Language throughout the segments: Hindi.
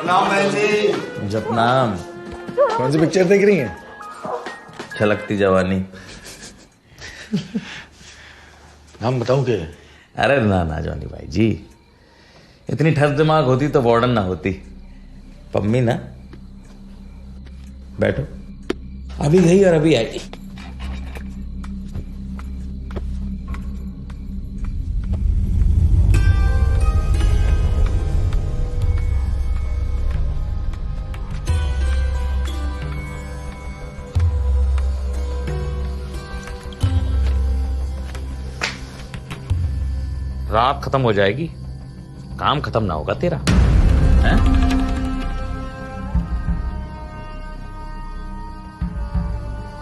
सतनाम बहन जी। जपनाम। कौन सी पिक्चर देख रही हैं? छलकती जवानी। नाम बताऊं क्या? अरे ना ना जॉनी भाई जी, इतनी ठस दिमाग होती तो वार्डन ना होती। पम्मी ना, बैठो, अभी गई और अभी आई। रात खत्म हो जाएगी, काम खत्म ना होगा तेरा, हैं?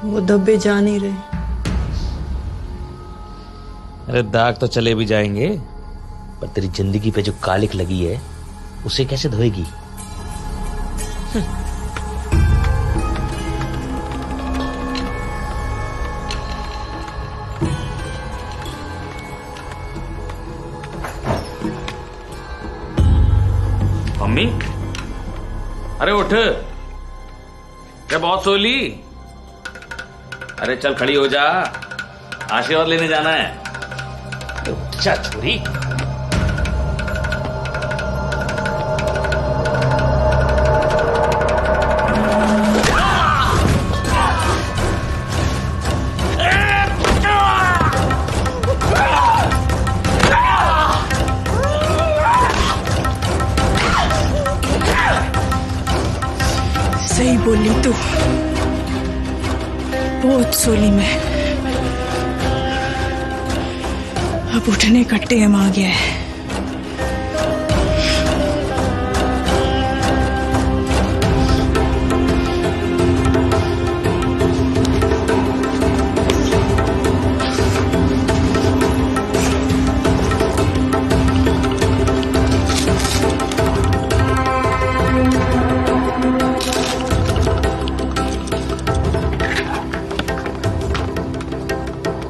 वो धब्बे जा नहीं रहे। अरे दाग तो चले भी जाएंगे, पर तेरी जिंदगी पे जो कालिक लगी है उसे कैसे धोएगी? मम्मी, अरे उठ, क्या बहुत सो ली? अरे चल खड़ी हो जा, आशीर्वाद लेने जाना है। अच्छा छोरी। सही बोली तू, बहुत सोली मैं। अब उठने का टाइम आ गया है।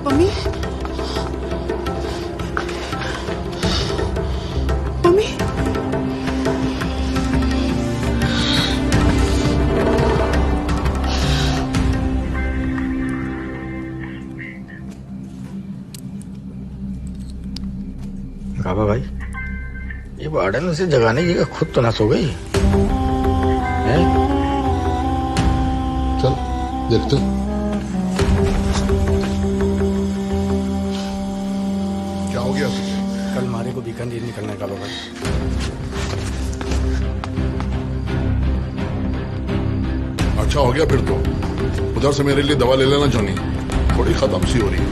मम्मी, मम्मी, काबा भाई, ये वार्डन उसे जगाने की खुद तो ना सो गई है? चल देखते। क्या हो गया तुझे? कल मारे को बीकानेर निकलना है काबा भाई। अच्छा हो गया फिर तो। उधर से मेरे लिए दवा ले लेना जॉनी, थोड़ी खत्म सी हो रही है।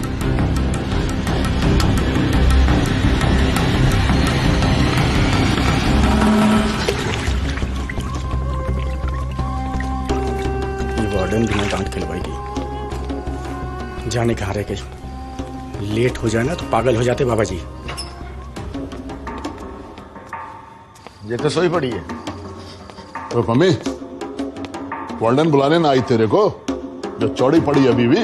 वार्डन बिना डांट खिलवाएगी। जाने कहाँ रह गई? लेट हो जाए ना तो पागल हो जाते बाबा जी। ये तो सोई पड़ी है। तो मम्मी, वार्डन बुलाने ना आई तेरे को, जो चौड़ी पड़ी अभी भी।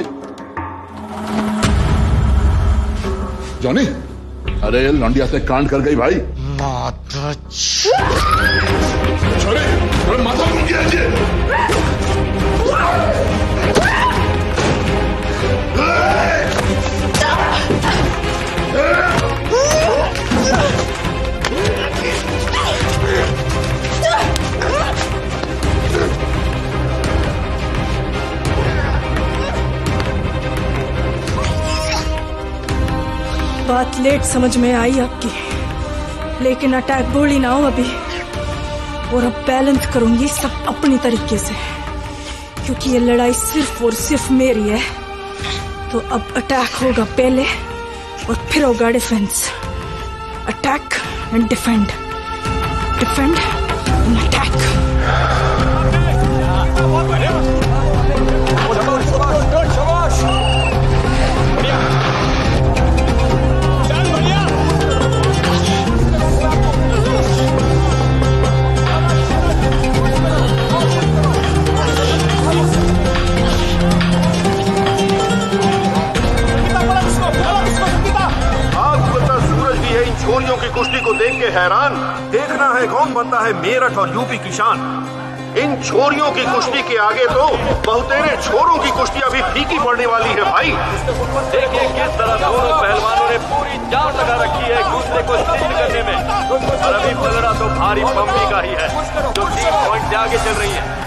जॉनी, अरे लौंडिया से कांड कर गई भाई। छोरे, अरे माथा घूम गया ये। बात लेट समझ में आई आपकी, लेकिन अटैक गोली ना हो अभी। और अब बैलेंस करूंगी सब अपनी तरीके से, क्योंकि ये लड़ाई सिर्फ और सिर्फ मेरी है। तो अब अटैक होगा पहले और फिर होगा defence. Attack and defend, defend and attack. कुश्ती को देख के हैरान, देखना है, कौन बनता है मेरठ और यूपी की शान। इन छोरियों की कुश्ती के आगे तो बहुतेरे छोरों की कुश्ती अभी फीकी पड़ने वाली है भाई। देखिए किस तरह दोनों पहलवानों ने पूरी जान लगा रखी है एक दूसरे को स्टील करने में। और अभी पलड़ा तो भारी पम्मी का ही है जो 3 पॉइंट से आगे चल रही है।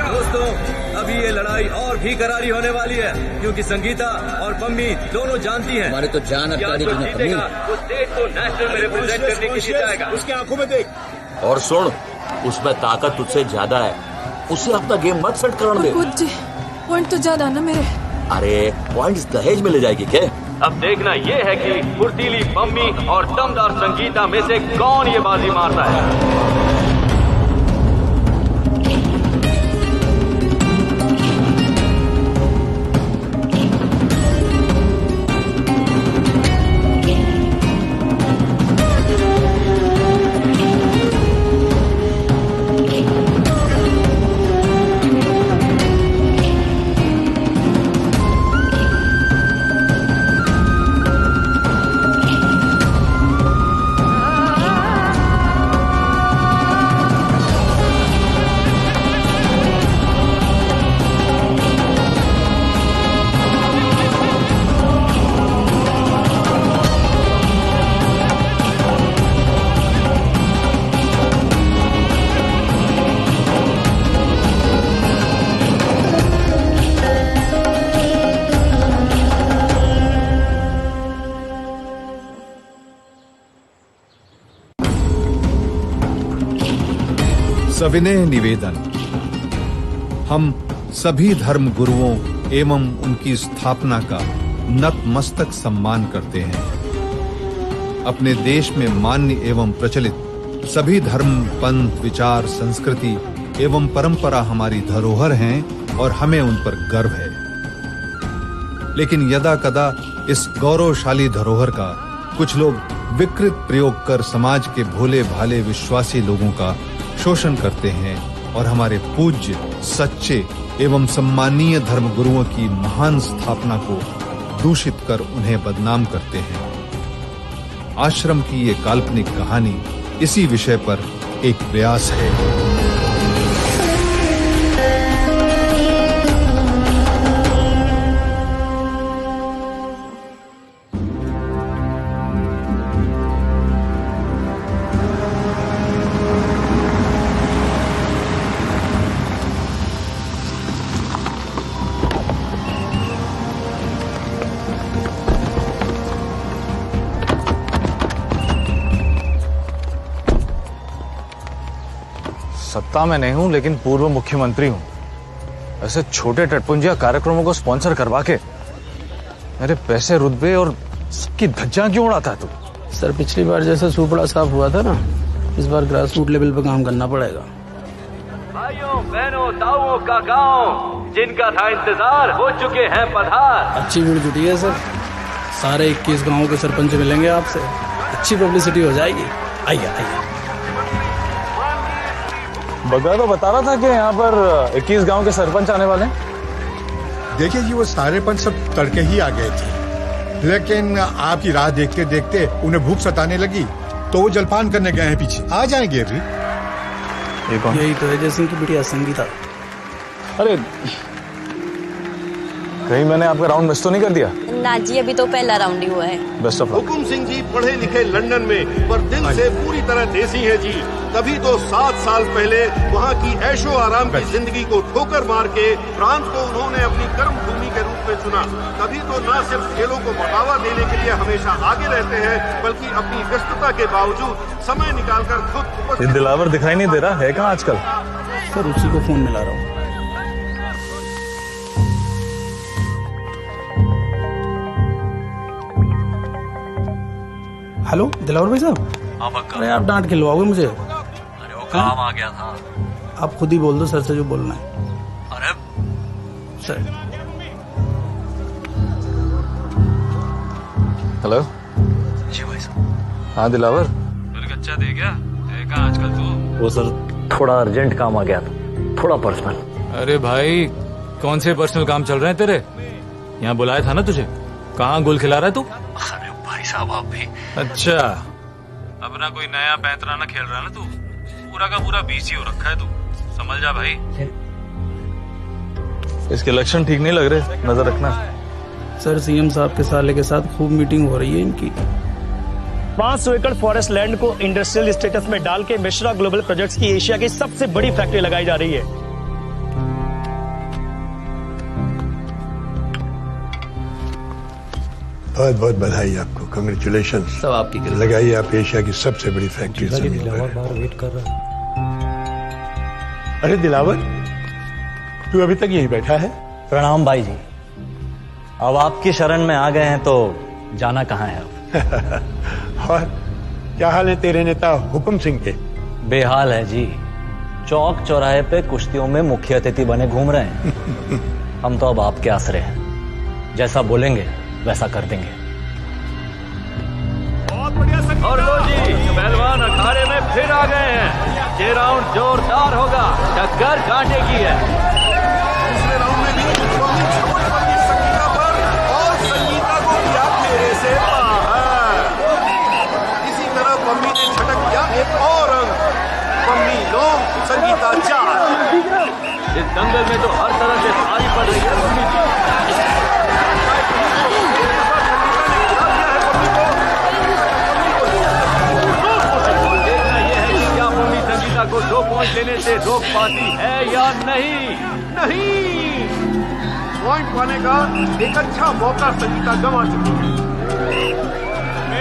दोस्तों, अभी ये लड़ाई और भी करारी होने वाली है क्योंकि संगीता और पम्मी दोनों जानती हैं हमारे तो जान कि आज जो जीतेगा वो स्टेट को नेशनल में रिप्रेजेंट करने के लिए जाएगा। उसकी आंखों में देख। और सुन, उसमें ताकत तुझसे ज्यादा है, उससे अपना गेम मत सेट करने दे। कुछ पॉइंट तो ज्यादा ना मेरे। अरे पॉइंट्स दहेज में ले जाएगी क्या? अब देखना ये है कि फुर्तीली पम्मी और दमदार संगीता में से कौन ये बाजी मारता है। सविनय निवेदन। हम सभी धर्म गुरुओं एवं उनकी स्थापना का नतमस्तक सम्मान करते हैं। अपने देश में मान्य एवं प्रचलित सभी धर्म, पंथ, विचार, संस्कृति एवं परंपरा हमारी धरोहर हैं और हमें उन पर गर्व है। लेकिन यदा कदा इस गौरवशाली धरोहर का कुछ लोग विकृत प्रयोग कर समाज के भोले भाले विश्वासी लोगों का शोषण करते हैं और हमारे पूज्य, सच्चे एवं सम्मानीय धर्म गुरुओं की महान स्थापना को दूषित कर उन्हें बदनाम करते हैं। आश्रम की ये काल्पनिक कहानी इसी विषय पर एक प्रयास है। सत्ता में नहीं हूं लेकिन पूर्व मुख्यमंत्री हूं। ऐसे छोटे टटपुंजिया कार्यक्रमों को स्पॉन्सर करवा के मेरे पैसे, रुतबे और सबकी धज्जियां क्यों उड़ाता है तू? सर, पिछली बार जैसे सुपड़ा साफ हुआ था ना, इस बार ग्रास रूट लेवल पे काम करना पड़ेगा। भाइयों, बहनों, ताऊओं, काकाओं, जिनका था इंतजार हो चुके हैं पधार। अच्छी भीड़ जुटी है सर, सारे 21 गांवों के सरपंच मिलेंगे आपसे, अच्छी पब्लिसिटी हो जाएगी। आइए आइए। बगा तो बता रहा था कि यहाँ पर 21 गांव के सरपंच आने वाले हैं। देखिए जी, वो सारे पंच सब तड़के ही आ गए थे, लेकिन आपकी राह देखते देखते उन्हें भूख सताने लगी तो वो जलपान करने गए हैं पीछे। आ जाएंगे अभी। यही तो है जैसे की बिटिया संगीता। अरे कहीं मैंने आपका राउंड मिस तो नहीं कर दिया? ना जी, अभी तो पहला राउंड ही हुआ है। Best of luck. Hukum Singh ji पढ़े लिखे लंदन में, पर दिल से पूरी तरह देसी है जी। तभी तो 7 साल पहले वहाँ की ऐशो आराम की जिंदगी को ठोकर मार के फ्रांस को उन्होंने अपनी कर्म भूमि के रूप में चुना। तभी तो न सिर्फ खेलों को बढ़ावा देने के लिए हमेशा आगे रहते हैं, बल्कि अपनी व्यस्तता के बावजूद समय निकालकर खुद। ये दिलावर दिखाई नहीं दे रहा है कहाँ आजकल? सर, उसी को फोन मिला रहा हूँ। हेलो दिलावर भाई साहब। अरे आप डांट खिलवाओगे मुझे? अरे वो काम आ गया था। आप खुद ही बोल दो सर से जो बोलना है। अरे सर। हेलो जी भाई साहब। हाँ दिलावर। कच्चा दे क्या देखा आजकल तू? वो सर थोड़ा अर्जेंट काम आ गया था, थोड़ा पर्सनल। अरे भाई, कौन से पर्सनल काम चल रहे हैं तेरे? यहाँ बुलाया था ना तुझे, कहाँ गुल खिला रहा है तू? अरे भाई साहब आप भी। अच्छा, अपना कोई नया पैंतराना खेल रहा है ना तू? पूरा का पूरा बीसी हो रखा है तू, समझ जा भाई। इसके लक्षण ठीक नहीं लग रहे, नजर रखना। सर सीएम साहब के साले के साथ खूब मीटिंग हो रही है इनकी। 500 एकड़ फॉरेस्ट लैंड को इंडस्ट्रियल स्टेटस में डाल के मिश्रा ग्लोबल प्रोजेक्ट्स की एशिया की सबसे बड़ी फैक्ट्री लगाई जा रही है। बहुत बहुत बधाई आपको, कांग्रेचुलेशन। सब आपकी लगाइए आप एशिया की सबसे बड़ी फैक्ट्री। बाहर वेट कर रहा है। अरे दिलावर, तू अभी तक यहीं बैठा है? प्रणाम भाई जी। अब आपकी शरण में आ गए हैं तो जाना कहाँ है अब? और क्या हाल है तेरे नेता हुकुम सिंह के? बेहाल है जी, चौक चौराहे पे कुश्तियों में मुख्य अतिथि बने घूम रहे हैं। हम तो अब आपके आसरे हैं, जैसा बोलेंगे वैसा कर देंगे। और लो जी, पहलवान अखाड़े में फिर आ गए हैं। ये राउंड जोरदार होगा, टक्कर कांटे की है। दूसरे राउंड में भी पम्मी झपट पड़ी संगीता पर और संगीता को किया मेरे से बाहर। इसी तरह पम्मी ने झटक दिया एक और अंक। पम्मी 9, संगीता 4। इस दंगल में तो हर तरह से भारी पड़ रही है पम्मी जी। को 2 पॉइंट लेने से रोक पाती है या नहीं? नहीं, पॉइंट पाने का एक अच्छा मौका संगीता गंवा चुकी है।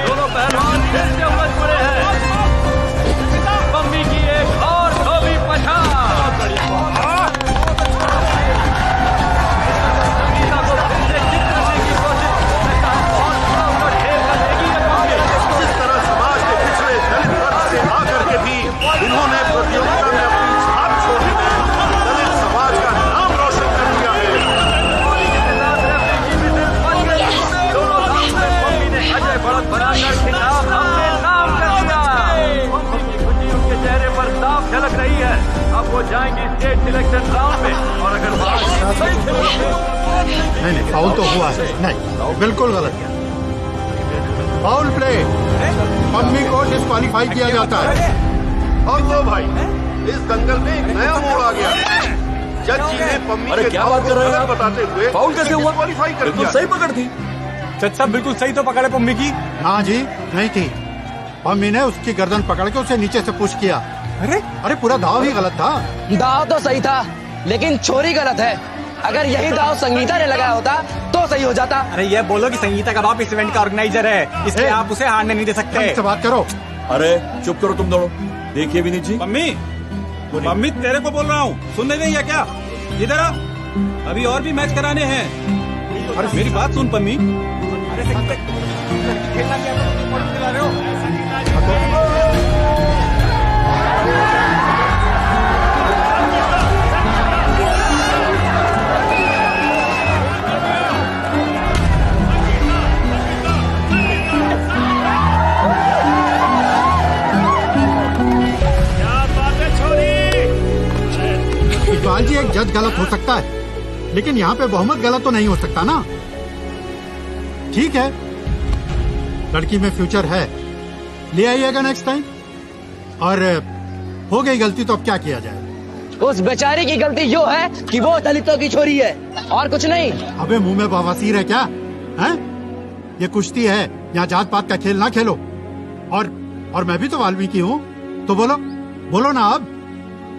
दोनों पहलवान फिर से उलझ पड़े हैं। पम्मी की एक और धोबी पछाड़। संगीता को फिर से किक करने की कोशिश, और उसका ढेर कर देगी ये पम्मी। जिस तरह समाज के पिछड़े दलित वर्ग से आकर के भी इन्होंने प्रतियोगिता में अपनी छाप छोड़ी है, दलित समाज का नाम रोशन कर दिया है। दोनों राउंड में पम्मी ने अजय बढ़त बनाकर खिताब अपने नाम कर दिया। पम्मी की खुशी उनके चेहरे पर साफ झलक रही है। अब वो जाएंगी स्टेट सिलेक्शन राउंड में, और अगर नहीं, फाउल तो हुआ है। नहीं, बिल्कुल गलत। फाउल प्ले, पम्मी को डिस्क्वालीफाई किया जाता है। और वो भाई, इस दंगल में एक नया मोड़ आ गया। जज जी ने पम्मी के क्या बात कर रहे हैं आप? बताते हुए फाउल कैसे हुआ? क्वालिफाई कर दिया। सही पकड़ थी। जज साहब बिल्कुल सही तो पकड़े पम्मी की। हाँ जी, नहीं थी। पम्मी ने उसकी गर्दन पकड़ के उसे नीचे से पुश किया। अरे पूरा दाव ही गलत था। दाव तो सही था, लेकिन चोरी गलत है। अगर यही दाव संगीता ने लगाया होता तो सही हो जाता। अरे ये बोलो कि संगीता का बाप इस इवेंट का ऑर्गेनाइजर है, इसलिए आप उसे हारने नहीं दे सकते। से बात करो। अरे चुप करो तुम दोनों। देखिए विनीत जी, मम्मी तेरे को बोल रहा हूँ, सुन नहीं है क्या? इधर आ, अभी और भी मैच कराने हैं। अरे मेरी बात सुन पम्मी। अरे खेलना क्या दिला रहे हो? इकबाल जी, एक जज गलत हो सकता है, लेकिन यहाँ पे बहुमत गलत तो नहीं हो सकता ना। ठीक है, लड़की में फ्यूचर है, ले आइएगा नेक्स्ट टाइम। और हो गई गलती तो अब क्या किया जाए? उस बेचारी की गलती यो है कि वो दलितों की छोरी है, और कुछ नहीं। अबे मुंह में बवासीर है क्या? हैं? ये कुश्ती है, यहाँ जात पात का खेल ना खेलो। और मैं भी तो वाल्मीकि हूँ, तो बोलो ना। अब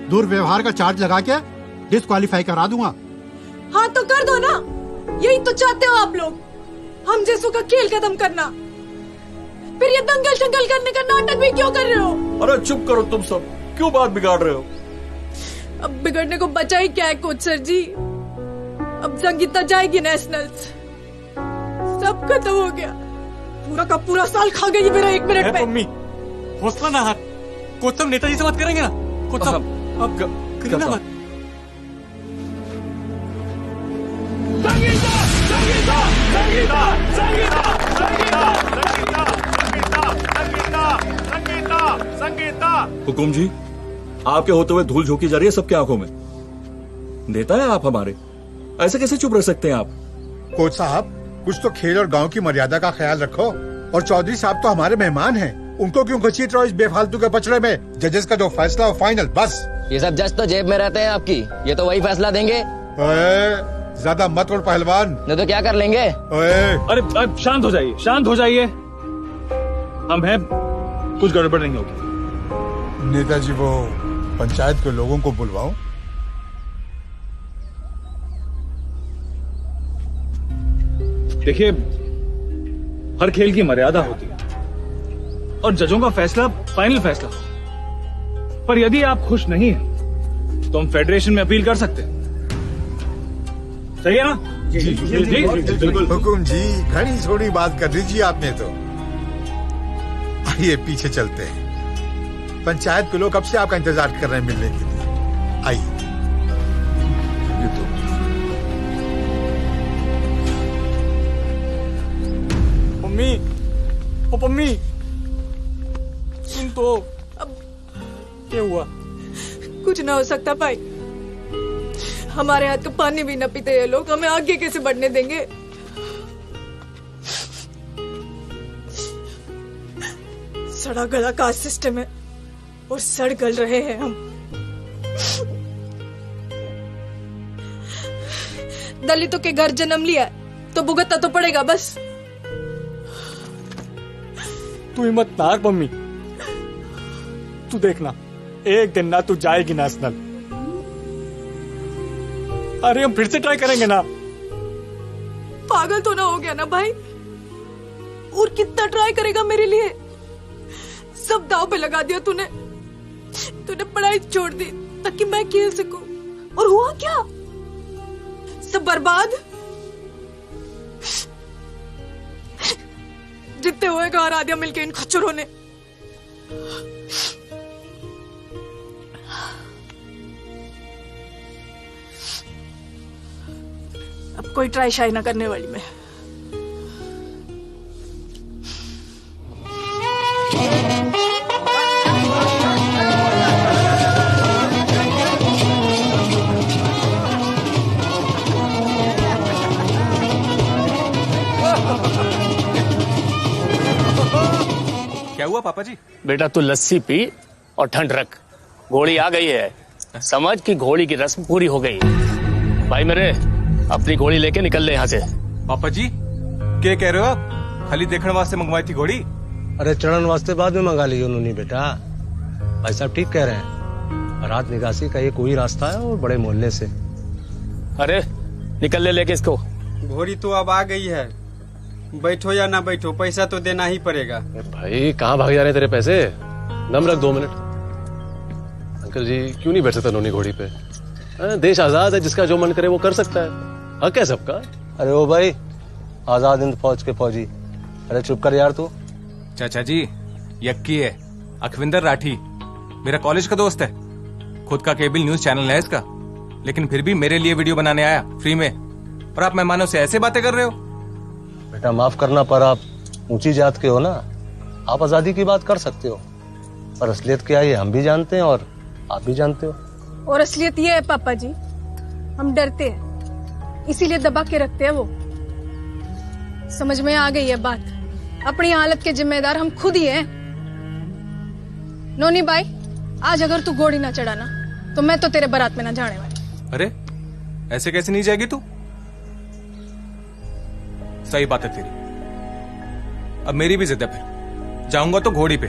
दुर्व्यवहार का चार्ज लगा के डिस्क्वालीफाई करा दूंगा। हाँ तो कर दो ना, यही तो चाहते हो आप लोग, हम जैसों का खेल खत्म करना। फिर ये दंगल शंगल करने का नाटक भी क्यों कर रहे हो? अरे चुप करो तुम सब, क्यों बात बिगाड़ रहे हो? अब बिगड़ने को बचा ही क्या है कोच सर जी। अब संगीता जाएगी नेशनल्स, सब खत्म हो गया। पूरा का पूरा साल खा गई मेरा 1 मिनट में। मम्मी हौसला ना हाथ, कोच साहब नेताजी से बात करेंगे ना। कोच साहब अब करिए ना बात। हुकुम जी, आपके होते हुए धूल झोंकी जा रही है सबकी आंखों में। नेता है आप हमारे, ऐसे कैसे चुप रह सकते हैं आप? कोच साहब, कुछ तो खेल और गांव की मर्यादा का ख्याल रखो। और चौधरी साहब तो हमारे मेहमान हैं, उनको क्यों घसीट रहे हो इस बेफालतू के पचड़े में? जजेस का जो फैसला हो फाइनल बस। ये सब जज तो जेब में रहते हैं आपकी, ये तो वही फैसला देंगे। ज्यादा मत उड़ पहलवान, नहीं तो क्या कर लेंगे? अरे शांत हो जाइए, शांत हो जाइए। हम हैं, कुछ गड़बड़ नहीं होगी। नेताजी, वो पंचायत के लोगों को बुलवाऊं? देखिए, हर खेल की मर्यादा होती है और जजों का फैसला फाइनल फैसला। पर यदि आप खुश नहीं हैं, तो हम फेडरेशन में अपील कर सकते हैं। सही है ना? जी बिल्कुल। हुकुम जी, घनी थोड़ी बात कर दीजिए आपने तो। आइए पीछे चलते हैं, पंचायत के लोग कब से आपका इंतजार कर रहे हैं मिलने के लिए। आइए। मम्मी, ओ मम्मी, सुन तो। अब क्या हुआ? कुछ ना हो सकता भाई, हमारे हाथ का पानी भी न पीते ये लोग, हमें आगे कैसे बढ़ने देंगे? सड़ा गला कास्ट सिस्टम है और सड़ गल रहे हैं हम। दलितों के घर जन्म लिया तो भुगतना तो पड़ेगा बस। तू हिम्मत ना हार मम्मी, तू देखना एक दिन ना तू जाएगी नेशनल। अरे हम फिर से ट्राई करेंगे ना। पागल तो ना हो गया ना भाई? और कितना ट्राई करेगा मेरे लिए? सब दाव पे लगा दिया तूने। तूने पढ़ाई छोड़ दी ताकि मैं खेल सकूं, और हुआ क्या? सब बर्बाद। जितने हुए घर आ दिया मिलके इन खच्चरों ने। अब कोई ट्राई शाई ना करने वाली मैं। क्या हुआ पापा जी? बेटा तू लस्सी पी और ठंड रख, घोड़ी आ गई है। समझ कि घोड़ी की रस्म पूरी हो गई। भाई मेरे, अपनी घोड़ी लेके निकल ले यहाँ से। पापा जी क्या कह रहे हो आप? खाली देखने वास्ते मंगवाई थी घोड़ी? अरे चढ़न वास्ते बाद में मंगा ली उन्होंने बेटा। भाई साहब ठीक कह रहे हैं, रात निकासी का ये कोई रास्ता है और बड़े मोहल्ले से। अरे निकल ले लेके इसको। घोड़ी तो अब आ गई है, बैठो या ना बैठो पैसा तो देना ही पड़ेगा। भाई कहाँ भाग जा रहे हैं तेरे पैसे? दम रख 2 मिनट। अंकल जी क्यों नहीं बैठ सकता नोनी घोड़ी पे? देश आजाद है, जिसका जो मन करे वो कर सकता है, हक है सबका। अरे ओ भाई, आजाद हिंद फौज के फौजी। अरे चुप कर यार तू। चाचा जी यक्की है, अखविंदर राठी मेरा कॉलेज का दोस्त है, खुद का केबल न्यूज चैनल है इसका, लेकिन फिर भी मेरे लिए वीडियो बनाने आया फ्री में, और आप मेहमानों से ऐसे बातें कर रहे हो। बेटा माफ करना, पर आप ऊंची जात के हो ना, आप आजादी की बात कर सकते हो, पर असलियत क्या है ये हम भी जानते हैं और आप भी जानते हो। और असलियत ये है पापा जी, हम डरते हैं इसीलिए दबा के रखते हैं वो। समझ में आ गई है बात, अपनी हालत के जिम्मेदार हम खुद ही हैं। नोनी भाई, आज अगर तू घोड़ी ना चढ़ाना तो मैं तो तेरे बारात में ना जाने वाली। अरे ऐसे कैसे नहीं जाएगी तू? सही बात है तेरी, अब मेरी भी जिद है, फिर जाऊंगा तो घोड़ी पे,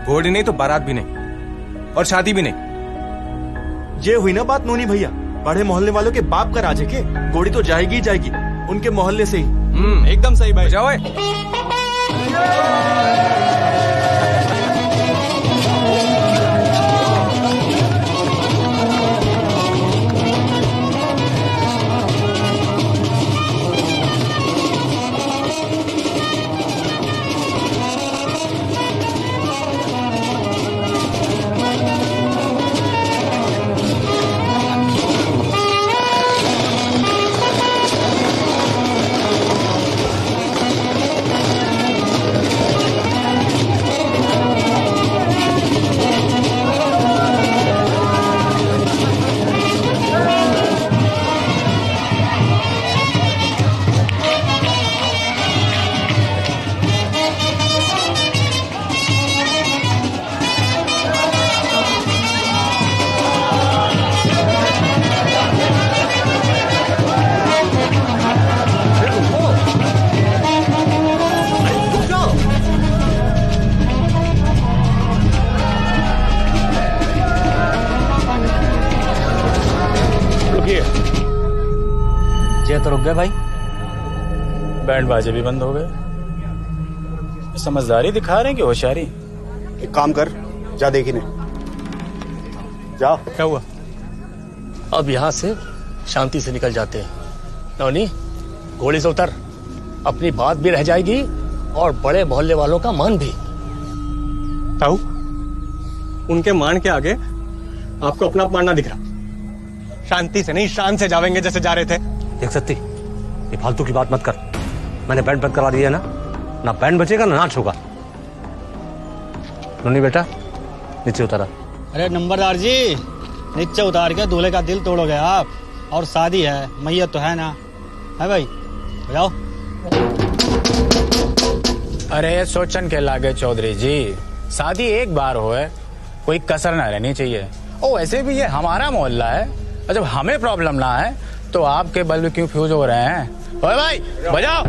घोड़ी नहीं तो बारात भी नहीं, और शादी भी नहीं। ये हुई ना बात नोनी भैया, बड़े मोहल्ले वालों के बाप का राज है के घोड़ी तो जाएगी ही जाएगी, उनके मोहल्ले से ही। एकदम सही भाई, जाओ। गए भाई? बैंड बाजे भी बंद हो गए। समझदारी दिखा रहे हैं कि होशियारी? एक काम कर, जा देखी ने जा। क्या हुआ? अब यहाँ से शांति से निकल जाते हैं। नौनी, घोड़े से उतर, अपनी बात भी रह जाएगी और बड़े मोहल्ले वालों का मान भी। ताऊ, उनके मान के आगे आपको अपना अपमान ना दिख रहा। शांति से नहीं, शान से जावेंगे जैसे जा रहे थे। देख सकती, ये फालतू की बात मत कर। मैंने बैंड बंद करा दिया है ना बैंड बचेगा ना नाच होगा। नोनी बेटा, नीचे उतारा। अरे नंबरदार जी, नीचे उतार के दूल्हे का दिल तोड़ोगे आप। और शादी है, मैयत तो है ना, है भाई? जाओ। अरे सोचन के लागे चौधरी जी, शादी एक बार हो है, कोई कसर ना रहनी चाहिए। ओ वैसे भी ये हमारा मोहल्ला है, और जब हमें प्रॉब्लम ना है तो आपके बल्ब क्यों फ्यूज हो रहे हैं? ओए भाई बजाओ।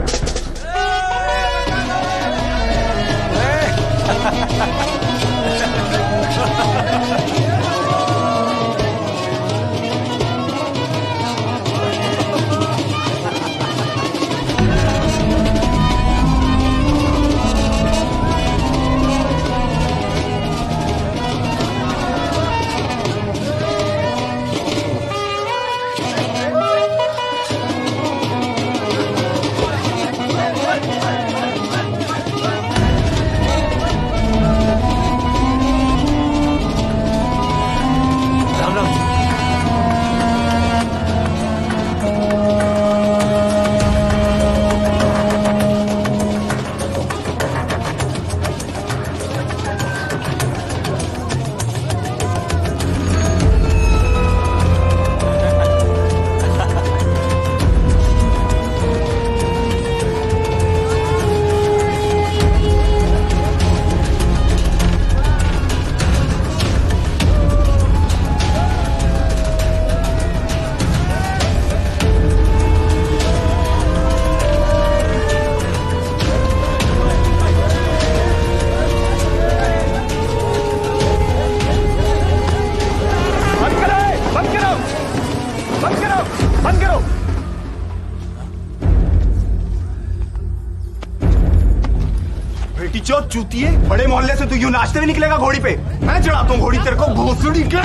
चूती है, बड़े मोहल्ले से तू यूं नाचते हुए निकलेगा घोड़ी पे? मैं चढ़ाता हूँ घोड़ी तेरे को, भोसड़ी के।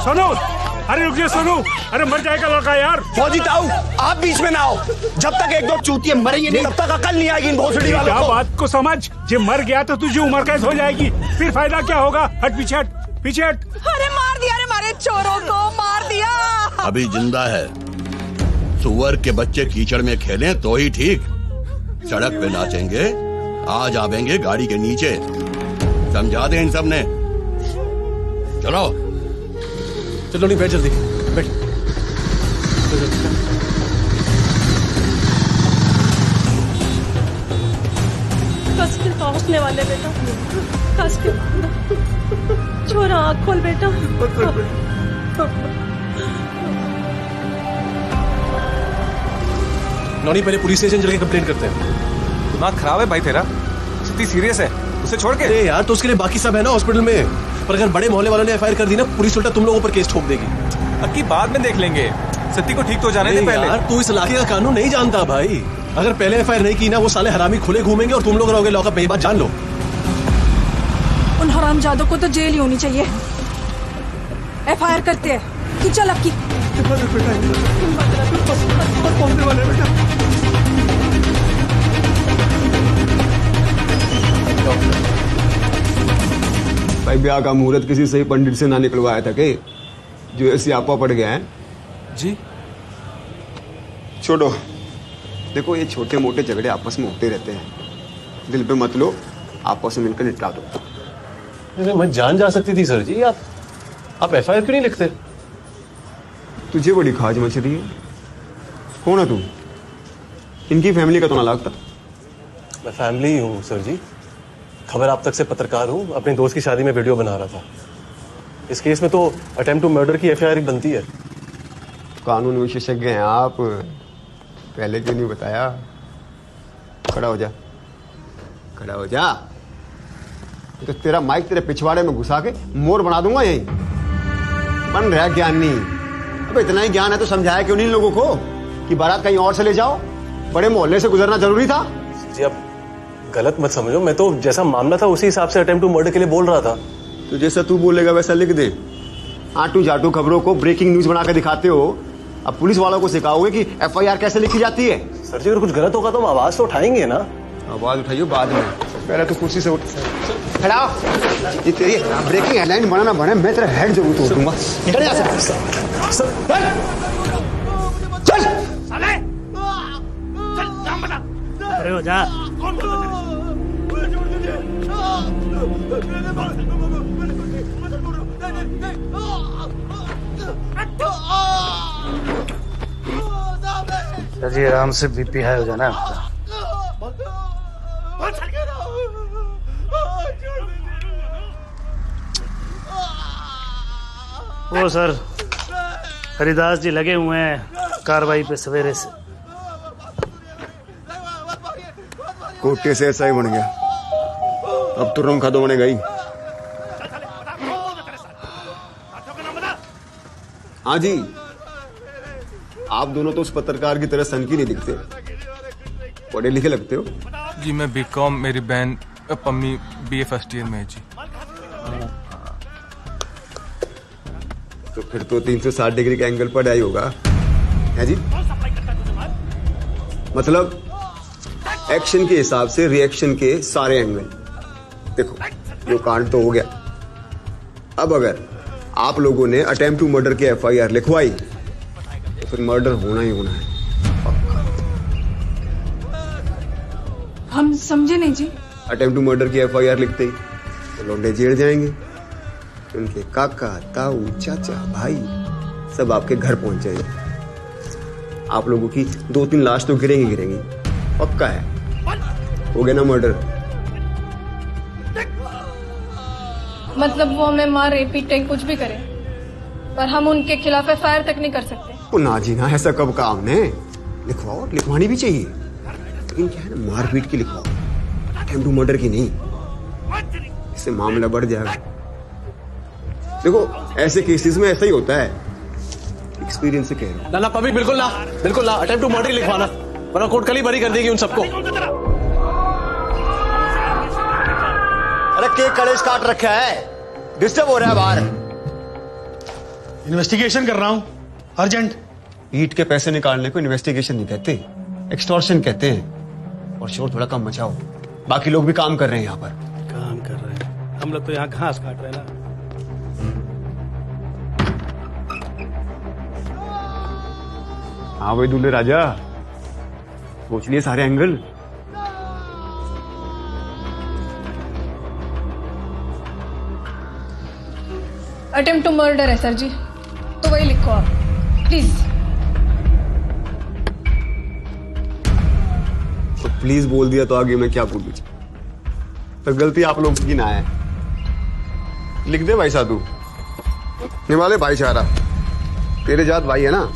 सोनू, अरे रुक जा सोनू, अरे मर जाएगा लड़का यार। फौजी ताऊ, आप बीच में ना आओ। जब तक एक दो चूतिए मरेंगे नहीं, तब तक अकल नहीं आएगी इन भोसड़ी वालों को। बात को समझ, जे मर गया तो तुझे उम्र कैद हो जाएगी, फिर फायदा क्या होगा? हट पीछे हट, पीछे हट। अरे मार दिया रे, मारे चोरों को मार दिया। अभी जिंदा है। सुअर के बच्चे कीचड़ में खेलें तो ही ठीक। सड़क पे नाचेंगे, आज आवेंगे गाड़ी के नीचे। समझा दे इन सब ने। चलो चलो नहीं, बैठ जल्दी बैठ। कस के पहुंचने वाले बेटा, कस के। छोरा आँख खोल बेटा। नौनी, पहले पुलिस स्टेशन चल के कंप्लेंट करते हैं। दिमाग खराब है भाई तेरा, स्थिति सीरियस है, उसे छोड़ के। अरे यार, तो उसके लिए बाकी सब है ना हॉस्पिटल में। पर अगर बड़े मोहल्ले वालों ने एफआईआर कर दी ना, पुलिस उल्टा तुम लोगों पर केस ठोक देगी। अब की बाद में देख लेंगे, सत्ती को ठीक तो जाने दे पहले। यार, तू इस इलाके का कानून नहीं जानता भाई। अगर पहले एफआईआर नहीं की ना, वो साले हरामी खुले घूमेंगे और तुम लोग रहोगे लॉकअप में। ये बात जान लो। उन हरामजादों को तो जेल ही होनी चाहिए। एफआईआर करते हैं। तू चल अब की। पहुंचने वाले बेटा। भाई ब्याह का मुहूर्त किसी सही पंडित से ना निकलवाया था कि जो ऐसी आपा पड़ गया है जी। छोड़ो, देखो ये छोटे मोटे झगड़े आपस में होते रहते हैं, दिल पे मत लो, आपस में मिलकर निपटा दो। अरे मैं जान जा सकती थी सर जी, आप एफआईआर क्यों नहीं लिखते? तुझे बड़ी खाज मच रही है। कौन है तू? इनकी फैमिली का तो ना लगता। मैं फैमिली हूँ सर जी, खबर आप तक से पत्रकार हूँ, अपने दोस्त की शादी में वीडियो बना रहा था। इस केस में तो अटेम्प्ट टू मर्डर की एफआईआर बनती है। कानून विशेषज्ञ हैं आप, पहले क्यों नहीं बताया? खड़ा हो जा, खड़ा हो जा, तो तेरा माइक तेरे पिछवाड़े में घुसा के मोर बना दूंगा यहीं। बन रहा ज्ञानी। अब इतना ही ज्ञान है तो समझाया क्यों नहीं लोगों को कि बारात कहीं और से ले जाओ? बड़े मोहल्ले से गुजरना जरूरी था। जी आप गलत मत समझो, मैं तो जैसा मामला था उसी हिसाब से अटेम्प्ट टू मर्डर के लिए बोल रहा था। तो जैसा तू बोलेगा वैसा लिख दे। आटू जाटू खबरों को ब्रेकिंग न्यूज बना के दिखाते हो, अब पुलिस वालों को सिखाओगे कि एफआईआर कैसे लिखी जाती है। सर जी अगर कुछ गलत होगा तो हम आवाज तो उठाएंगे ना। आवाज उठाइए बाद में, पहले तो कुर्सी से उठ खड़ा। ये तेरी ब्रेकिंग हेडलाइन बना ना बने, मैं तेरा हेड जरूर तोड़ दूंगा। चल यहाँ से। चल साले, चल नाम बता। अरे हो जा। जी आराम से बीपी हाई हो जाना आपका। वो सर हरिदास जी लगे हुए हैं कार्रवाई पे सवेरे से। कोटे से ऐसा ही बन गया, अब तो रंग खादो बनेगा ही। हाँ जी, आप दोनों तो उस पत्रकार की तरह सनकी नहीं दिखते, पढ़े लिखे लगते हो। जी मैं बीकॉम, मेरी बहन पम्मी बीए फर्स्ट ईयर में है जी। तो फिर तो 360 डिग्री का एंगल पर आई होगा है जी। मतलब एक्शन के हिसाब से रिएक्शन के सारे एंगल। देखो यो कांड तो हो गया, अब अगर आप लोगों ने अटेम्प्ट टू मर्डर की एफआईआर लिखवाई तो फिर मर्डर होना ही होना है। हम समझे नहीं जी। अटेम्प्ट टू मर्डर की एफआईआर लिखते ही तो लौंडे जेल जाएंगे, उनके काका ताऊ चाचा भाई सब आपके घर पहुंच जाएंगे। आप लोगों की 2-3 लाश तो गिरेंगी, पक्का है। हो गया ना मर्डर। मतलब वो हमें मारे पीटे कुछ भी करे, पर हम उनके खिलाफ एफआईआर तक नहीं कर सकते। ओ ना जी ना, ऐसा कब कहा हमने? लिखवाओ, लिखवानी भी चाहिए, लेकिन क्या है ना, मारपीट की लिखवाओ, अटेम्प्ट टू मर्डर की नहीं। इससे मामला बढ़ जाएगा। देखो ऐसे केसेस में ऐसा ही होता है, एक्सपीरियंस से कह रहा हूं। ना पब्लिक बिल्कुल ना, बिल्कुल ना, अटेम्प्ट टू मर्डर लिखवाना, वरना कोर्ट कल ही बरी कर देगी उन सबको। अरे केक कलेश काट रखा है, डिस्टर्ब हो रहा है बाहर। इन्वेस्टिगेशन कर रहा हूं, अर्जेंट। ईट के पैसे निकालने को इन्वेस्टिगेशन नहीं कहते, एक्सटॉर्शन कहते हैं। और शोर थोड़ा कम मचाओ, बाकी लोग भी काम कर रहे हैं यहाँ पर। काम कर रहे हैं, हम लोग तो यहाँ घास काट रहे हैं ना। हाँ भाई दूल्हे राजा, सोच लिए सारे एंगल। अटेम्प्ट टू मर्डर है सर जी, तो वही लिखो आप प्लीज। तो प्लीज बोल दिया तो आगे मैं क्या बोलूं? तो गलती आप लोगों की ना है। लिख दे भाई साधु, निवाले भाईचारा, तेरे जात भाई है ना।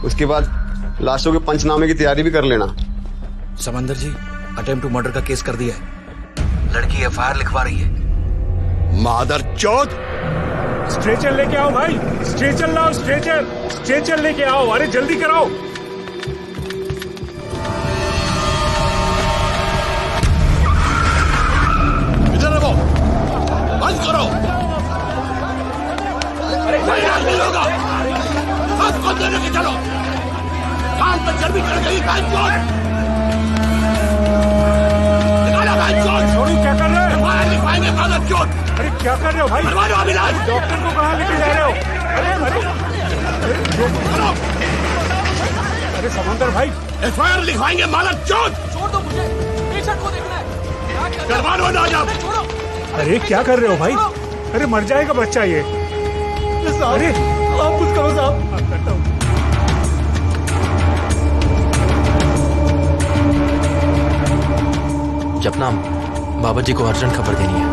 उसके बाद लाशों के पंचनामे की तैयारी भी कर लेना। समंदर जी अटेम्प्ट टू मर्डर का केस कर दिया है, लड़की एफआईआर लिखवा रही है। मादर चौथ, स्ट्रेचर लेके आओ भाई, स्ट्रेचर लाओ, स्ट्रेचर लेके आओ, अरे जल्दी कराओ। इधर रहो, बंद करो। अरे नहीं होगा। भी चढ़ गई छोड़ू, क्या कर रहे हो? लिखवाएंगे कागज चोट। अरे क्या कर रहे हो भाई? करवा लो अब इलाज। डॉक्टर को कहाँ लेके जा रहे हो? अरे समंदर भाई, FIR लिखवाएंगे मालक चोट। छोड़ दो मुझे, पेशेंट को देखना है। करवा लो ना जब। अरे क्या कर रहे हो भाई? अरे मर जाएगा बच्चा ये। अरे आप कुछ करो साहब। करता हूँ। जपनाम, बाबा जी को अर्जेंट खबर देनी है।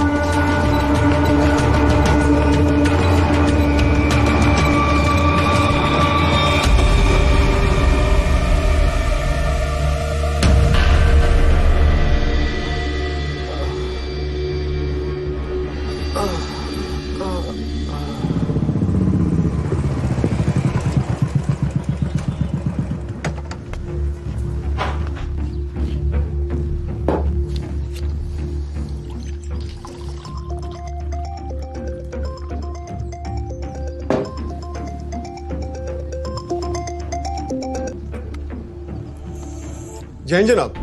जैन जनाब।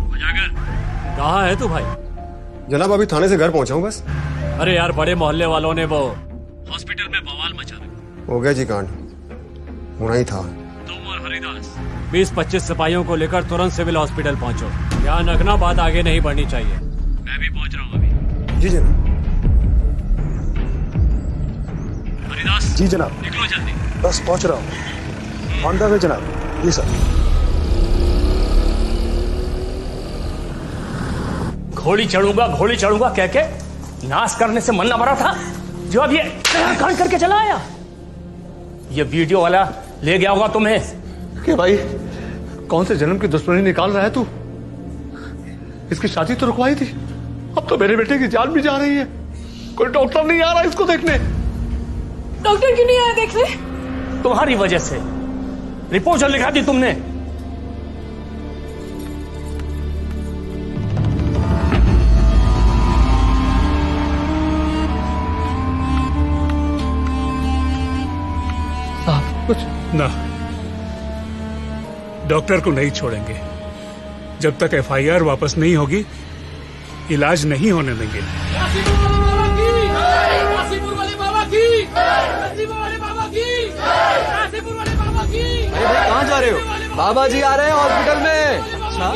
कहाँ है तू भाई? जनाब अभी थाने से घर पहुंचा हूँ बस। अरे यार, बड़े मोहल्ले वालों ने वो हॉस्पिटल में बवाल मचा रखा। हो गया जी कांड, होना ही था। तुम और हरिदास 20-25 सिपाहियों को लेकर तुरंत सिविल हॉस्पिटल पहुंचो। ध्यान रखना, बात आगे नहीं बढ़नी चाहिए। मैं भी पहुंच रहा हूँ अभी। जी जनाब। हरिदास जी जनाब। निकलो जल्दी। बस पहुंच रहा हूँ। ऑन द वे जनाब। जी सर। घोड़ी चढ़ूंगा कह के नाश करने से मन न भरा था, जो अब ये कांड करके चला आया। ये वीडियो वाला ले गया होगा तुम्हें। क्या भाई, कौन से जन्म की दुश्मनी निकाल रहा है तू? इसकी शादी तो रुकवाई थी, अब तो मेरे बेटे की जान भी जा रही है। कोई डॉक्टर नहीं आ रहा इसको देखने। डॉक्टर क्यों नहीं आया देखने? तुम्हारी वजह से। रिपोर्ट जो लिखा दी तुमने। कुछ ना, डॉक्टर को नहीं छोड़ेंगे जब तक FIR वापस नहीं होगी। इलाज नहीं होने देंगे। कहाँ जा रहे हो? बाबा जी आ रहे हैं हॉस्पिटल में। अच्छा,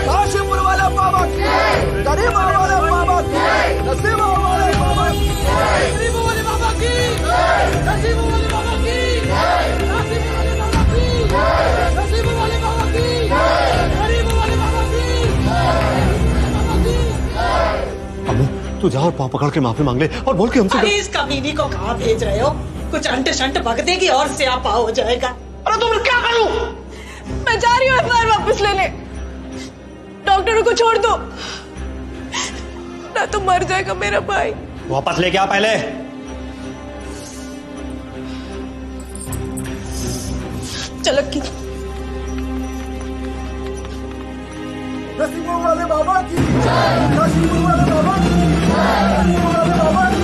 काशीपुर वाले बाबा की, गरीब वाले बाबा की, नसीब वाले बाबा की, गरीब वाले बाबा की, नसीब वाले बाबा की, नसीब वाले बाबा की, नसीब वाले बाबा की, गरीब वाले बाबा की। अम्मू तू जा और पाँव पकड़ के माफी मांग ले और बोल के हमसे। अरे इस कमीनी को कहाँ भेज रहे हो? कुछ अंट शंट बक देगी और स्यापा हो जाएगा। अरे तुम क्या करूं? मैं जा रही हूँ FIR वापस लेने। डॉक्टर को छोड़ दो, ना तो मर जाएगा मेरा भाई। वापस लेके आ पहले। चलो की नसीब वाले बाबा की, नसीब वाले बाबा की, नसीब वाले बाबा की।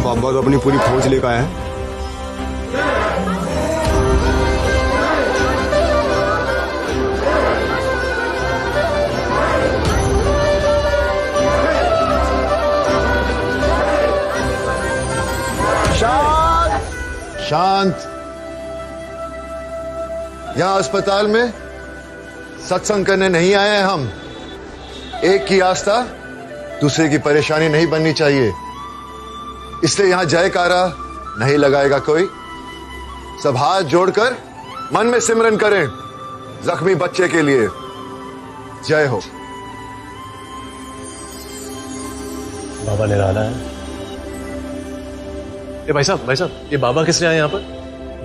बाबा तो अपनी पूरी फौज लेकर आया है। शांत। यहाँ अस्पताल में सत्संग करने नहीं आए हैं हम। एक की आस्था दूसरे की परेशानी नहीं बननी चाहिए, इसलिए यहां जयकारा नहीं लगाएगा कोई। सब हाथ जोड़कर मन में सिमरन करें जख्मी बच्चे के लिए। जय हो। बाबा निराला है। ये भाई साहब ये बाबा किस लिए आए यहाँ पर?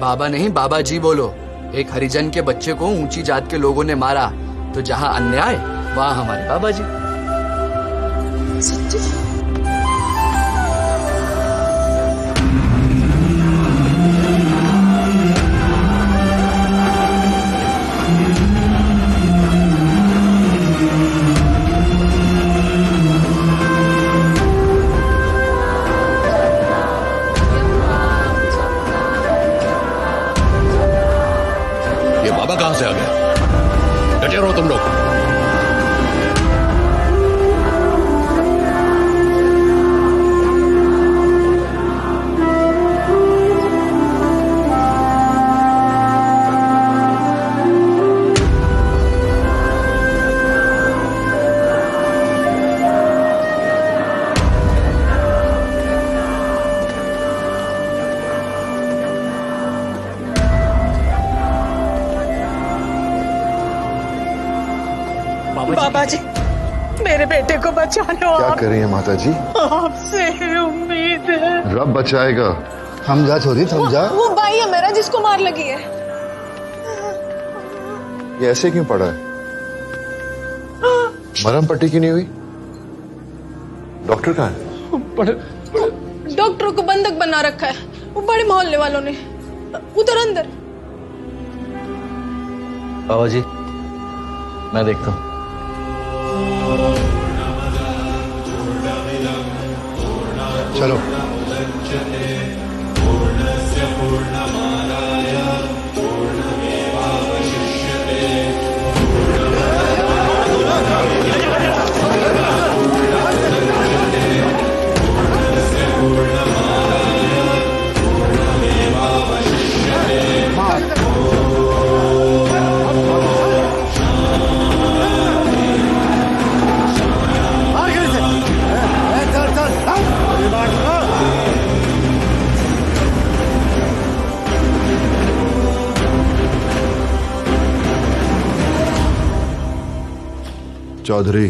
बाबा नहीं बाबा जी बोलो। एक हरिजन के बच्चे को ऊंची जात के लोगों ने मारा, तो जहां अन्याय वहां हमारे बाबा जी। सच्ची? ये बाबा कहां से आ गया? डटे रहो तुम लोग। बाबा जी मेरे बेटे को बचा लो। क्या कर रही है माता जी? आपसे उम्मीद है। रब बचाएगा। थम जा छोरी, थम जा। वो भाई है मेरा जिसको मार लगी है। ये ऐसे क्यों पड़ा है? मरहम पट्टी क्यों नहीं हुई? डॉक्टर कहाँ है? डॉक्टर को बंधक बना रखा है वो बड़े मोहल्ले वालों ने। उधर अंदर। बाबा जी मैं देखता हूँ। चलो। चौधरी,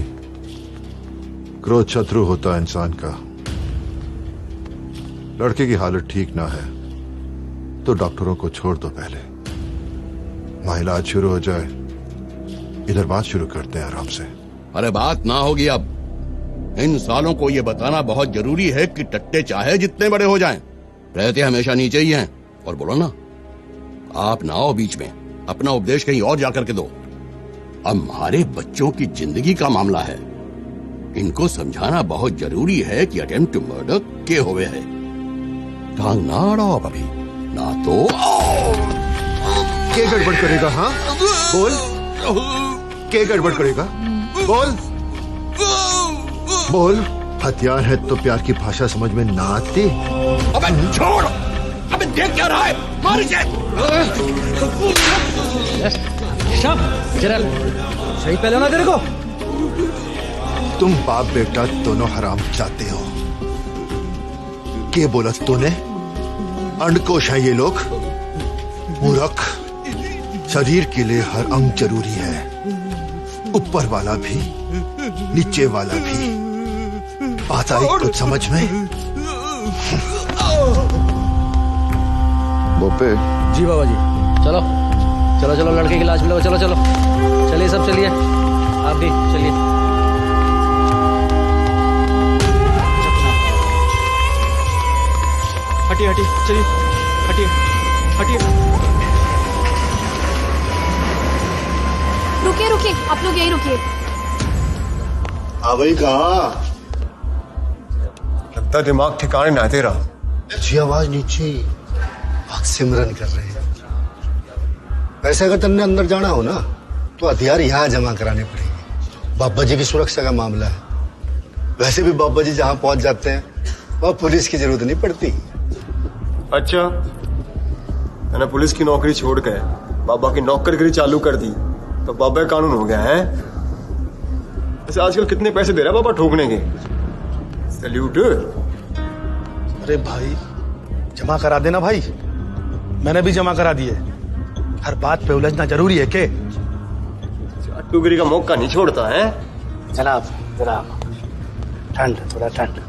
क्रोध शत्रु होता है इंसान का। लड़के की हालत ठीक ना है तो डॉक्टरों को छोड़ दो पहले, वहां इलाज शुरू हो जाए। इधर बात शुरू करते हैं आराम से। अरे बात ना होगी अब। इन सालों को ये बताना बहुत जरूरी है कि टट्टे चाहे जितने बड़े हो जाएं, रहते हमेशा नीचे ही हैं। और बोलो ना, आप ना आओ बीच में, अपना उपदेश कहीं और जाकर के दो। अब हमारे बच्चों की जिंदगी का मामला है, इनको समझाना बहुत जरूरी है कि अटेम्प्ट टू मर्डर के हुए है। टांग ना अड़ाओ अभी, ना तो के गड़बड़ करेगा? हाँ बोल, के गड़बड़ करेगा? बोल बोल। हथियार है तो प्यार की भाषा समझ में ना आती? अबे छोड़, अबे देख क्या रहा है, मार इसे। सही पहले ना तेरे को। तुम बाप बेटा दोनों हराम चाहते हो। के बोला तूने? अंडकोश है ये लोग, मूर्ख। शरीर के लिए हर अंग जरूरी है, ऊपर वाला भी नीचे वाला भी। बात आई कुछ समझ में? बोपे जी बाबा जी। चलो चलो चलो लड़के की लाश मिलो। चलो चलो चलिए सब चलिए, आप भी चलिए। हटिए हटिए, चलिए हटिए हटिए। रुकिए रुकिए, आप लोग यही रुकिए। भाई कहाँ? लगता दिमाग ठिकाने ना तेरा। अच्छी आवाज नीचे, भक्त सिमरन कर रहे हैं। वैसे अगर तुमने अंदर जाना हो ना तो हथियार यहाँ जमा कराने पड़ेंगे। बाबा जी की सुरक्षा का मामला है। वैसे भी बाबा जी जहाँ पहुंच जाते हैं वहाँ पुलिस की जरूरत नहीं पड़ती। अच्छा, मैंने पुलिस की नौकरी छोड़ के बाबा की नौकरगिरी चालू कर दी। तो बाबा कानून हो गया है। वैसे आजकल कितने पैसे दे रहा बाबा ठोकने के? सैल्यूट। अरे भाई जमा करा देना भाई, मैंने भी जमा करा दिए। हर बात पे उलझना जरूरी है के? टुगरी का मौका नहीं छोड़ता है। जनाब जनाब ठंड, थोड़ा ठंड।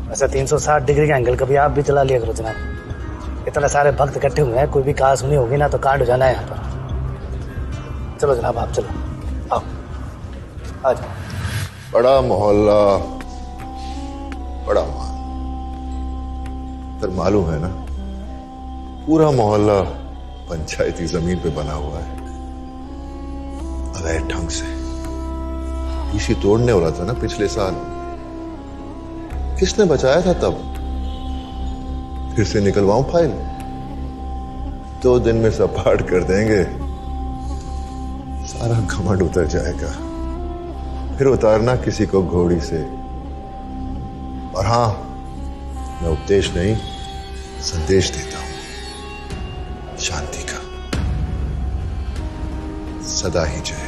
वैसे 360 डिग्री का एंगल कभी आप भी चला लिया करो जनाब। इतने सारे भक्त इकट्ठे हुए हैं, कोई भी कहा सुनी होगी ना तो कांड हो जाना है यहाँ पर। चलो जनाब आप चलो, आओ आ जाओ। बड़ा मोहल्ला, बड़ा माल। फिर मालूम है ना, पूरा मोहल्ला पंचायती जमीन पे बना हुआ है, अवैध ढंग से। डीसी तोड़ने वाला था ना पिछले साल, किसने बचाया था तब? फिर से निकलवाऊं फाइल? 2 दिन में सपाट कर देंगे, सारा घमंड उतर जाएगा। फिर उतारना किसी को घोड़ी से। और हां, मैं उपदेश नहीं संदेश देता हूं, शांति का। सदा ही जय।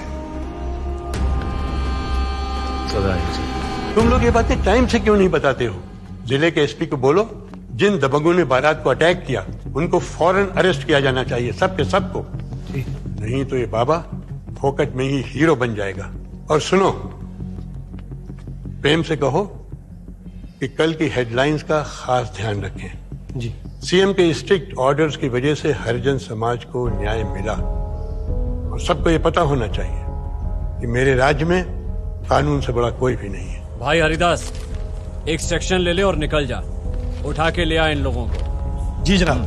सदा ही जय। तुम लोग ये बातें टाइम से क्यों नहीं बताते हो? जिले के एसपी को बोलो, जिन दबंगों ने बारात को अटैक किया उनको फौरन अरेस्ट किया जाना चाहिए, सबके सबको। नहीं तो ये बाबा फोकट में ही हीरो बन जाएगा। और सुनो, प्रेम से कहो कि कल की हेडलाइंस का खास ध्यान रखें। जी। सीएम के स्ट्रिक्ट ऑर्डर्स की वजह से हरिजन समाज को न्याय मिला, और सबको ये पता होना चाहिए कि मेरे राज्य में कानून से बड़ा कोई भी नहीं है। भाई हरिदास, एक सेक्शन ले ले और निकल जा। उठा के ले आ इन लोगों को। जी जनाब।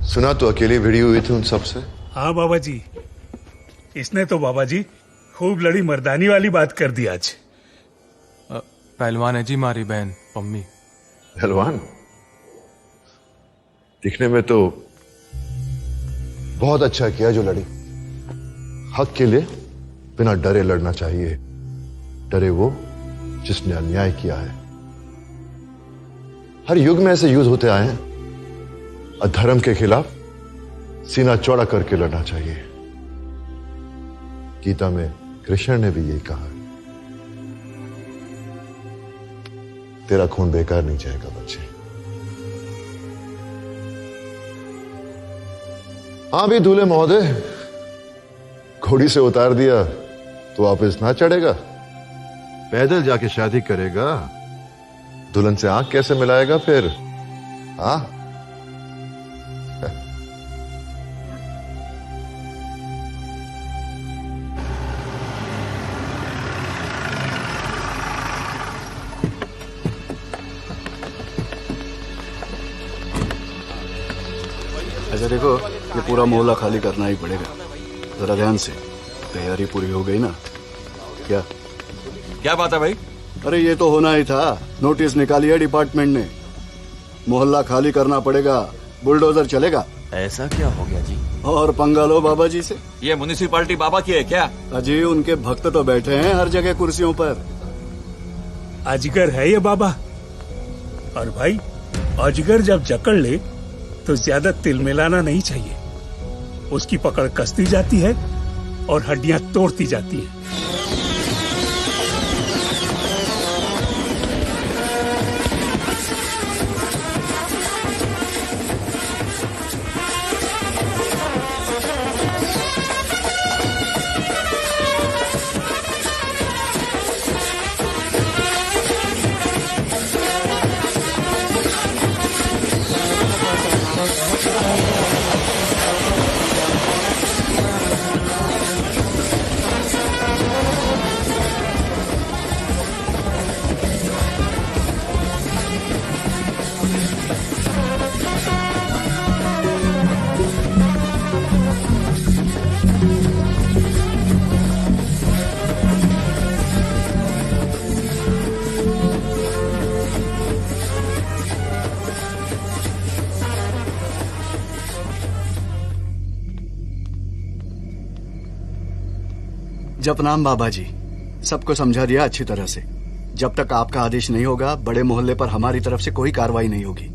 सुना तो अकेली भिड़ी हुई थी उन सबसे? हाँ बाबा जी, इसने तो बाबा जी खूब लड़ी मर्दानी वाली बात कर दी आज। पहलवान है जी मारी बहन पम्मी। पहलवान? दिखने में तो बहुत अच्छा किया जो लड़ी। हक के लिए बिना डरे लड़ना चाहिए। डरे वो जिसने अन्याय किया है। हर युग में ऐसे युद्ध होते आए हैं। अधर्म के खिलाफ सीना चौड़ा करके लड़ना चाहिए। गीता में कृष्ण ने भी यही कहा है। तेरा खून बेकार नहीं जाएगा बच्चे। हाँ भी दूल्हे महोदय, घोड़ी से उतार दिया तो वापस ना चढ़ेगा? पैदल जाके शादी करेगा, दुल्हन से आंख कैसे मिलाएगा फिर? हाँ? अच्छा देखो, ये पूरा मोहल्ला खाली करना ही पड़ेगा। जरा ध्यान से। तैयारी पूरी हो गई ना? क्या बात है भाई? अरे ये तो होना ही था। नोटिस निकाली है डिपार्टमेंट ने, मोहल्ला खाली करना पड़ेगा, बुलडोजर चलेगा। ऐसा क्या हो गया जी? और पंगा लो बाबा जी से। ये म्युनिसिपालिटी बाबा की है क्या? अजी उनके भक्त तो बैठे हैं हर जगह कुर्सियों पर। अजगर है ये बाबा। और भाई, अजगर जब जकड़ ले तो ज्यादा तिल मिलाना नहीं चाहिए। उसकी पकड़ कसती जाती है और हड्डियां तोड़ती जाती है। जपनाम बाबा जी, सबको समझा दिया अच्छी तरह से। जब तक आपका आदेश नहीं होगा, बड़े मोहल्ले पर हमारी तरफ से कोई कार्रवाई नहीं होगी।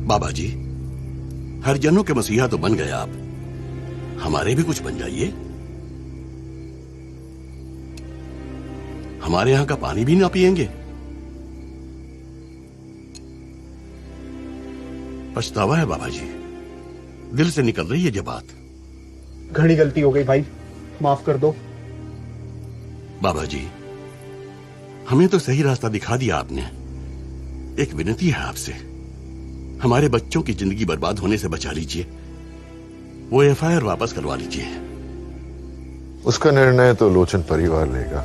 बाबा जी, हरिजनों के मसीहा तो बन गए आप, हमारे भी कुछ बन जाइए। हमारे यहां का पानी भी ना पिएंगे। पछतावा है बाबा जी, दिल से निकल रही है ये बात। घणी गलती हो गई भाई, माफ कर दो। बाबा जी, हमें तो सही रास्ता दिखा दिया आपने। एक विनती है आपसे, हमारे बच्चों की जिंदगी बर्बाद होने से बचा लीजिए। वो एफआईआर वापस करवा लीजिए। उसका निर्णय तो लोचन परिवार लेगा।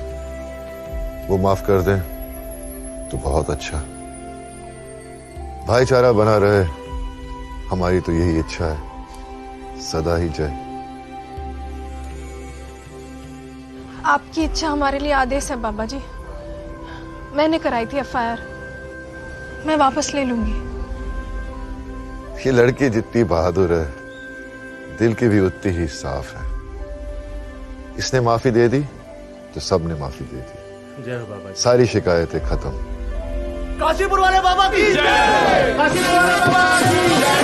वो माफ कर दे तो बहुत अच्छा। भाईचारा बना रहे, हमारी तो यही इच्छा है। सदा ही जय। आपकी इच्छा हमारे लिए आदेश है बाबा जी। मैंने कराई थी एफआईआर, मैं वापस ले लूंगी। ये लड़की जितनी बहादुर है, दिल की भी उतनी ही साफ है। इसने माफी दे दी तो सबने माफी दे दी। जय हो बाबा जी। सारी शिकायतें खत्म। काशीपुर वाले बाबा की जय। काशीपुर वाले बाबा की जय।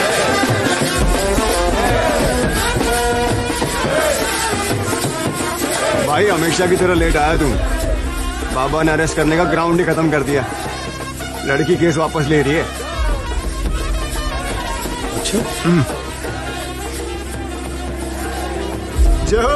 भाई हमेशा की तरह लेट आया तुम। बाबा ने अरेस्ट करने का ग्राउंड ही खत्म कर दिया। लड़की केस वापस ले रही है। अच्छा जय हो।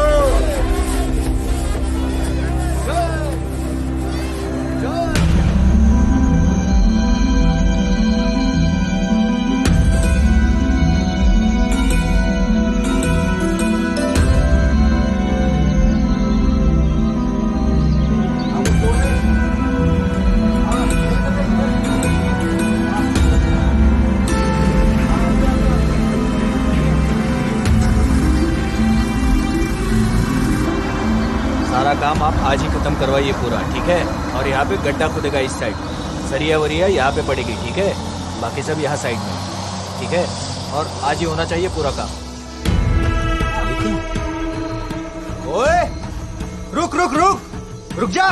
सारा काम आप आज ही खत्म करवाइए पूरा, ठीक है? और यहाँ पे गड्ढा खुदेगा इस साइड, सरिया वरिया यहाँ पे पड़ेगी, ठीक है? बाकी सब यहाँ साइड में, ठीक है? और आज ही होना चाहिए पूरा काम। ओए, रुक रुक रुक रुक जा।